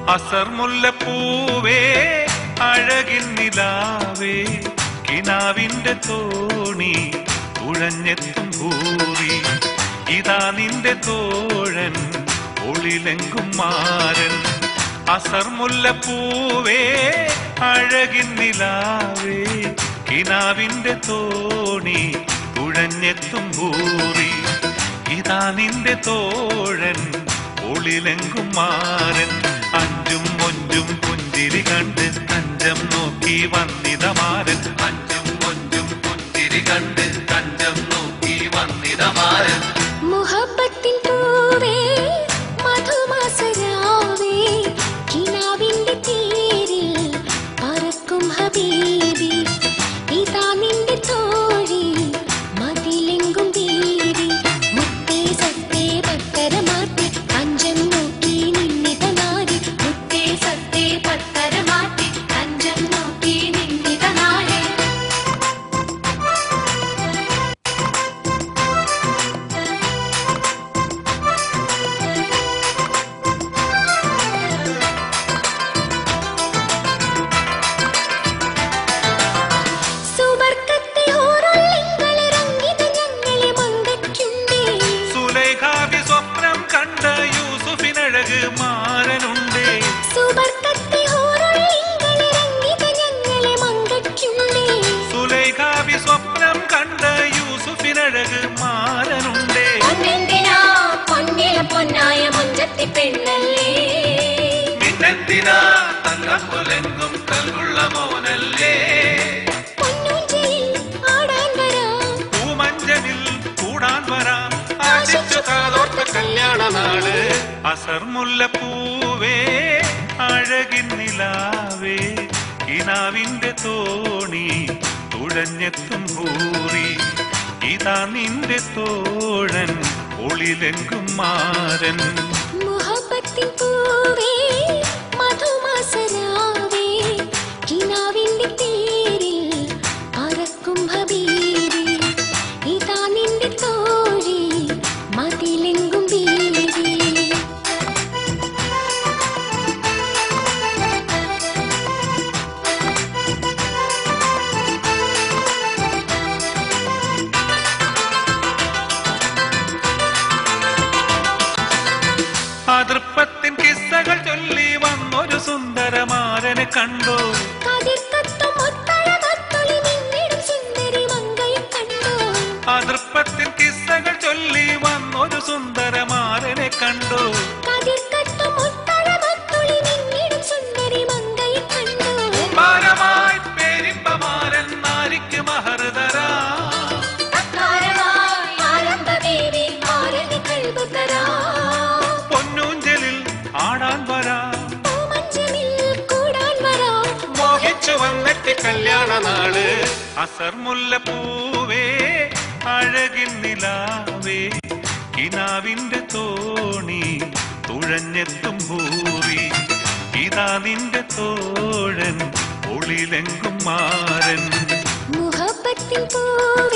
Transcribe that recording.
അസർ മുല്ലപ്പൂവേ അഴകിൻ നിലാവേ കിനാവിന്റെ തോണി തുഴഞ്ഞെത്തും ഭൂവി ഇതാ നിന്റെ തോഴൻ ഒളിലെങ്കും മാരൻ അസർ മുല്ലപ്പൂവേ അഴകിൻ നിലാവേ കിനാവിന്റെ തോണി തുഴഞ്ഞെത്തും ഭൂവി ഇതാ നിന്റെ തോഴൻ ഒളിലെങ്കും മാരൻ അഞ്ചും മൊഞ്ചും പുഞ്ചിരി കണ്ട് കഞ്ചം നോക്കി വന്നിതമാരൻ അഞ്ചും മൊഞ്ചും പുഞ്ചിരി കണ്ട് കഞ്ചം നോക്കി വന്നിതമാരൻ മുഹബ്ബത്തിൻ പൂവേ മധുമാസരാവേ കിനാവിന്റെ തീരിൽ പറക്കും ഹബീബി ഇതാ നിന്റെ തോഴി മതിലെങ്കും ബീവി മുത്തേ സത്തേ പത്തരമാറ്റി കഞ്ചം നോക്കി നിന്നിതനാരി മുത്തേ സത്തേ പത്തരമാറ്റി കഞ്ചം നോക്കി നിന്നിതനാരി സുബർക്കത്തെ ഓരൊള്ളിങ്ങളെ റംഗിത ഞങ്ങളെ മങ്കയ്ക്കുണ്ടേ സുലൈഖാബി സ്വപ്നം കണ്ട യൂസുഫിനഴക് മാരനുണ്ടേ സുബർക്കത്തെ ഓരൊള്ളിങ്ങളെ റംഗിത ഞങ്ങളെ മങ്കയ്ക്കുണ്ടേ സുലൈഖാബി സ്വപ്നം കണ്ട യൂസുഫിനഴക് മാരനുണ്ടേ പൊന്നെന്തിനാ പൊന്നില പൊന്നായ മുഞ്ചത്തി പെണ്ണല്ലേ നിന്നെന്തിനാ തങ്കം പുലങ്കും കൽവുള്ള മോനല്ലേ പൊന്നൂഞ്ചയിൽ ആടാൻ വരാം പൂമഞ്ചനിൽ കൂടാൻ വരാം ആശിച്ചു കാതോർത്ത കല്യാണ നാള് അസർ മുല്ലപ്പൂവേ അഴകിൻ നിലാവേ കിനാവിന്റെ തോണി തുഴഞ്ഞെത്തും ഭൂറി ഇതാ നിന്റെ തോഴൻ ഒളിലെങ്കും മാരൻ മുഹബ്ബത്തിൻ പൂവേ മധുമാസരാവേ കിനാവിന്റെ തീരിൽ പറക്കും ഹബീബി ഇതാ നിന്റെ തോഴി മതിലെങ്കും ബീവി അതൃപ്പത്തിൻ കിസ്സകൾ ചൊല്ലി വന്നൊരു സുന്ദരമാരനെ കണ്ടു കതിർക്കത്തും ഒത്തഴകത്തൊളി നിന്നിടും സുന്ദരി മങ്കയെ കണ്ടോ അതൃപ്പത്തിൻ കിസ്സകൾ ചൊല്ലി വന്നൊരു സുന്ദരമാരനെ കണ്ടു കതിർക്കത്തും ഒത്തഴകത്തൊളി നിന്നിടും സുന്ദരി മങ്കയെ കണ്ടോ ഭാരമായി പേരിമ്പമാരൻ നാരിക്ക് മഹർതരാ അക്കാരമായി ആരംഭദേവി ആരതി കൽബ് തരാ പൊന്നൂഞ്ചലിൽ ആടാൻ വരാം പൂമഞ്ചലിൽ കൂടാൻ വരാം മോഹിച്ചു വന്നെത്തി കല്യാണ നാള് അസർ മുല്ലപ്പൂവേ അഴകിൻ നിലാവേ കിനാവിന്റെ തോണി തുഴഞ്ഞെത്തും ഭൂവി ഇതാ നിന്റെ തോഴൻ ഒളിലെങ്കും മാരൻ മുഹബ്ബത്തിൻ പൂവേ